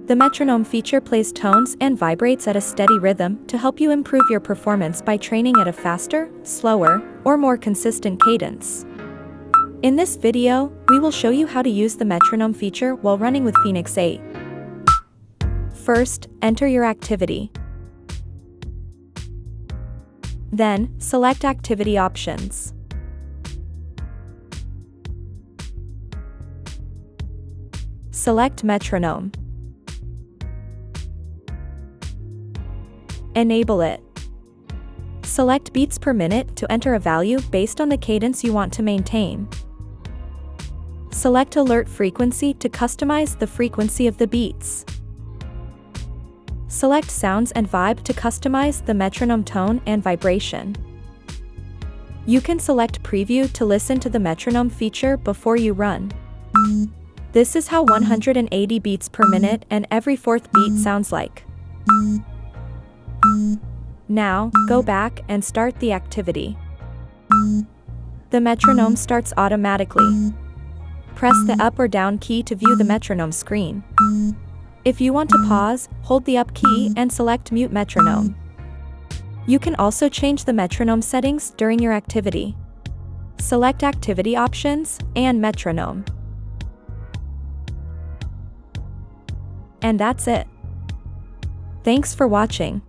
The metronome feature plays tones and vibrates at a steady rhythm to help you improve your performance by training at a faster, slower, or more consistent cadence. In this video, we will show you how to use the metronome feature while running with Phoenix 8. First, enter your activity. Then, select Activity Options. Select Metronome. Enable it. Select beats per minute to enter a value based on the cadence you want to maintain. Select Alert Frequency to customize the frequency of the beats. Select Sounds and Vibe to customize the metronome tone and vibration. You can select Preview to listen to the metronome feature before you run. This is how 180 beats per minute and every fourth beat sounds like. Now, go back and start the activity. The metronome starts automatically. Press the up or down key to view the metronome screen. If you want to pause, hold the up key and select Mute Metronome. You can also change the metronome settings during your activity. Select Activity Options and Metronome. And that's it. Thanks for watching.